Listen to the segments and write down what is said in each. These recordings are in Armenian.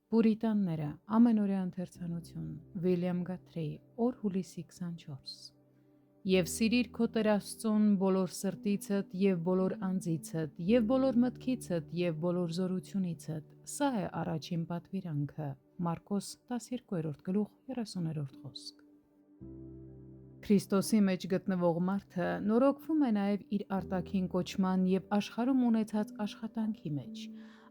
Պուրիտանները, ամենօրյա ընթերցանություն, Վիլյամ Գաթրեյ, օր հուլիսի 24 Եվ սիրիր քո Տեր Աստծուն բոլոր սրտիցդ և բոլոր անձիցդ և բոլոր մտքիցդ և բոլոր զորությունիցդ, սա է առաջին պատվիրանքը, Մարկոս 12:30 խոսք։ Քրիստոսի մեջ գտնվող մարդը նորոգվում է նաև իր արտաքին կոչման և աշխարհում ունեցած աշխատանքի մեջ։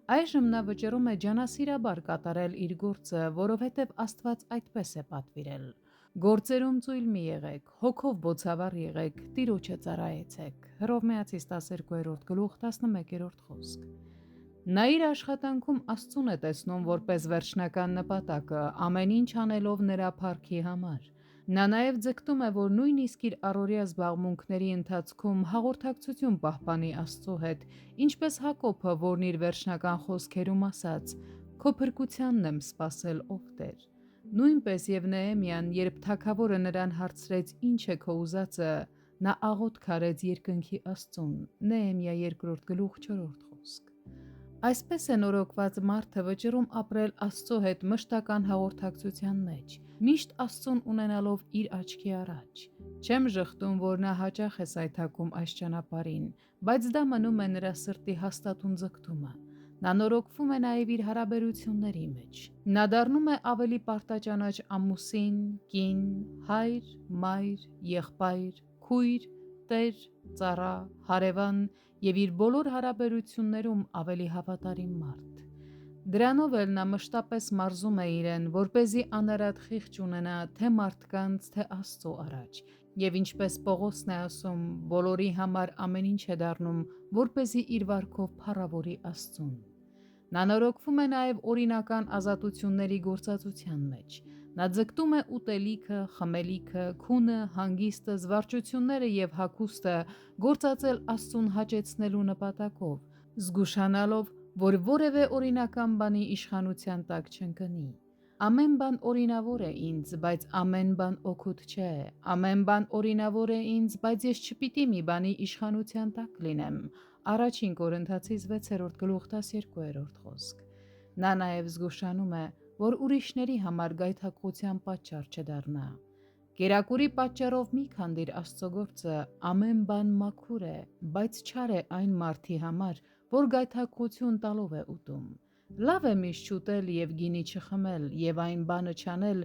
Այժմ նա վճռում է ջանասիրաբար կատարել իր գործը, որովհետև Աստված այդպես է պատվիրել։ Գործերում ծույլ մի եղեք, հոգով բոցավառ եղեք, Տիրոջը ծառայեցեք։ Հռովմայացիս 12:11 խոսք։ Նա իր աշխատանքում Աստծուն է տեսնում որպես վերջնական նպատակը, ամեն ինչ անելով նրա փառքի համար։ Նա նաև ձգտում է, որ նույնիսկ իր առօրյա զբաղմունքների ընթացքում հաղորդակցություն պահպանի Աստծու հետ, ինչպես Հակոբը, որն իր վերջնական խոսքերում ասաց. «Քո փրկությանն եմ սպասել, ով Տեր»։ Նույնպես և Նեեմիան, երբ թագավորը նրան հարցրեց. «Ինչ է քո ուզածը», նա աղոթք արեց երկնքի Աստծուն։ Նեեմիա 2:4 խոսք։ Այսպես է նորոգված մարդը վճռում ապրել Աստծո հետ մշտական հաղորդակցության մեջ, միշտ Աստծուն ունենալով իր աչքի առաջ։ Չեմ ժխտում, որ նա հաճախ է սայթաքում այս ճանապարհին, բայց դա մնում է նրա սրտի հաստատուն ձգտումը։ Նա նորոգվում է նաև իր հարաբերությունների մեջ։ Նա դառնում է ավելի պարտաճանաչ ամուսին, կին, հայր, մայր, եղբայր, քույր, տեր, ծառա, հարևան և իր բոլոր հարաբերություններում ավելի հավատարիմ մարդ։ Դրանով էլ նա մշտապես մարզում է իրեն, որպեսզի անարատ խիղճ ունենա թե մարդկանց, թե Աստծո առաջ, և ինչպես Պողոսն է ասում, բոլորի համար ամեն ինչ է դառնում, որպեսզի իր վարքով փառավորի Աստծուն։ Նա նորոգվում է նաև օրինական ազատությունների գործածության մեջ։ Նա ձգտում է ուտելիքը, խմելիքը, քունը, հանգիստը, զվարճությունները և հագուստը գործածել Աստծուն հաճեցնելու նպատակով, զգուշանալով, որ որևէ օրինական բանի իշխանության տակ չընկնի։ Ամեն բան օրինավոր է ինձ, բայց ամեն բան օգուտ չէ։ Ամեն բան օրինավոր է ինձ, բայց ես չպիտի մի բանի իշխանության տակ լինեմ։ Առաջին Կորնթացիս 6:12 խոսք։ Նա նաև զգուշանում է, որ ուրիշների համար գայթակղության պատճառ չդառնա։ Կերակուրի պատճառով մի քանդիր Աստծո գործը, ամեն բան մաքուր է, բայց չար է այն մարդի համար, որ գայթակղություն տալով է ուտում։ Լավ է միշտ չուտել և գինի չխմել և այն բանը չանել,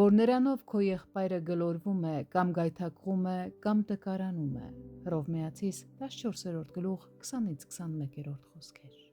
որ նրանով քո եղբայրը գլորվում է, կամ գայթակղում է, կամ տկարանում է։ Հռովմայացիս 14:20-21 խոսքեր։